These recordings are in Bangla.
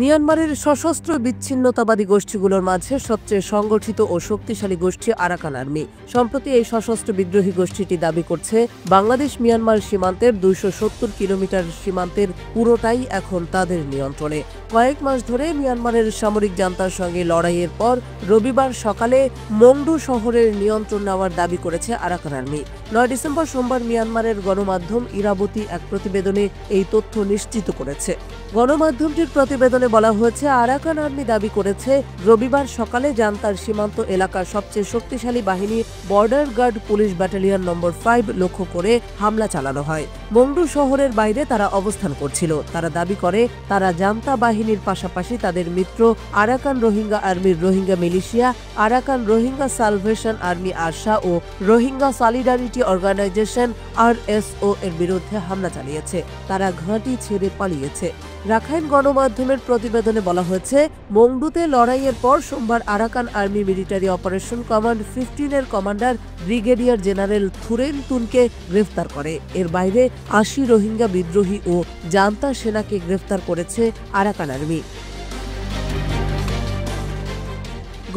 মিয়ানমারের সশস্ত্র বিচ্ছিন্নতাবাদী গোষ্ঠীগুলোর মাঝে সবচেয়ে সংগঠিত ও শক্তিশালী গোষ্ঠী আরাকান আর্মি। সম্প্রতি এই সশস্ত্র বিদ্রোহী গোষ্ঠীটি দাবি করছে, বাংলাদেশ মিয়ানমার সীমান্তের ২৭০ কিলোমিটার সীমান্তের পুরোটাই এখন তাদের নিয়ন্ত্রণে। কয়েক মাস ধরে মিয়ানমারের সামরিক জান্তার সঙ্গে লড়াইয়ের পর রবিবার সকালে মংডু শহরের নিয়ন্ত্রণ নেওয়ার দাবি করেছে আরাকান আর্মি। ৯ ডিসেম্বর সোমবার মিয়ানমারের গণমাধ্যম ইরাবতী এক প্রতিবেদনে এই তথ্য নিশ্চিত করেছে। গণমাধ্যমটির প্রতিবেদনে বলা হয়েছে, আরাকান আর্মি দাবি করেছে, রবিবার সকালে জান্তার সীমান্ত এলাকার সবচেয়ে শক্তিশালী বাহিনী বর্ডার গার্ড পুলিশ ব্যাটালিয়ন নম্বর 5 লক্ষ্য করে হামলা চালানো হয়। মংডু শহরের বাইরে তারা অবস্থান করছিল। তারা দাবি করে, তারা জান্তা বাহিনীর পাশাপাশি তাদের মিত্র আরাকান রোহিঙ্গা আর্মির Rohingya militia, Arakan Rohingya salvation army ARSA ও রোহিঙ্গা সলিডারিটি অর্গানাইজেশন RSO এর বিরুদ্ধে হামলা চালিয়েছে। তারা ঘাঁটি ছেড়ে পালিয়েছে। রাখাইন গণমাধ্যমের প্রতিবেদনে বলা হয়েছে, মংডুতে লড়াইয়ের পর সোমবার Arakan army military operation command 15 এর কমান্ডার ব্রিগেডিয়ার জেনারেল থুরেন তুনকে গ্রেফতার করে। এর বাইরে ৮০ রোহিঙ্গা বিদ্রোহী ও জান্তা সেনাকে গ্রেফতার করেছে আরাকান আর্মি।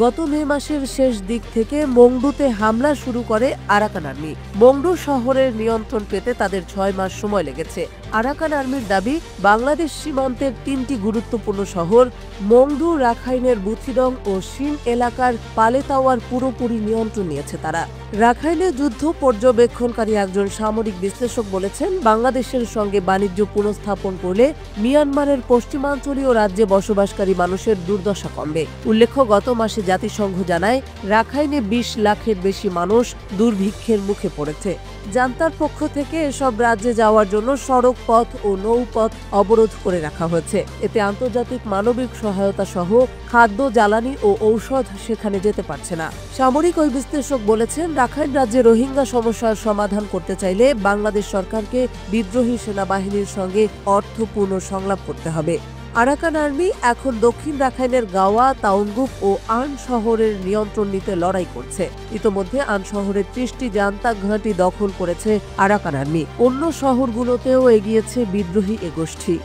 গত মে মাসের শেষ দিক থেকে মংডুতে হামলা শুরু করে আরাকান আর্মি। মংডু শহরের নিয়ন্ত্রণ পেতে তাদের ৬ মাস সময় লেগেছে। আরাকান আর্মির দাবি, বাংলাদেশ সীমান্তের ৩টি গুরুত্বপূর্ণ শহর মংডু, রাখাইনের বুথিডং ও শিন এলাকার পালেতাওয়ার পুরোপুরি নিয়ন্ত্রণ নিয়েছে তারা। রাখাইনে যুদ্ধ পর্যবেক্ষণকারী একজন সামরিক বিশ্লেষক বলেছেন, বাংলাদেশের সঙ্গে বাণিজ্য পুনঃস্থাপন করলে মিয়ানমারের পশ্চিমাঞ্চলীয় রাজ্যে বসবাসকারী মানুষের দুর্দশা কমবে। উল্লেখ্য, গত মাসে জাতিসংঘ জানায়, রাখাইনে ২০ লাখের বেশি মানুষ দুর্ভিক্ষের মুখে পড়েছে। জান্তার পক্ষ থেকে এসব রাজ্যে যাওয়ার জন্য সড়ক পথ ও নৌপথ অবরোধ করে রাখা হয়েছে। এতে আন্তর্জাতিক মানবিক সহায়তা সহ খাদ্য, জ্বালানি ও ঔষধ সেখানে যেতে পারছে না। সামরিক ওই বিশ্লেষক বলেছেন, রাখাইন রাজ্যে রোহিঙ্গা সমস্যার সমাধান করতে চাইলে বাংলাদেশ সরকারকে বিদ্রোহী সেনাবাহিনীর সঙ্গে অর্থপূর্ণ সংলাপ করতে হবে। আরাকান আর্মি এখন দক্ষিণ রাখাইনের গাওয়া, তাউনগুপ ও আন শহরের নিয়ন্ত্রণ নিতে লড়াই করছে। ইতোমধ্যে আন শহরের ৩০টি জান্তা ঘাঁটি দখল করেছে আরাকান আর্মি। অন্য শহরগুলোতেও এগিয়েছে বিদ্রোহী এ গোষ্ঠী।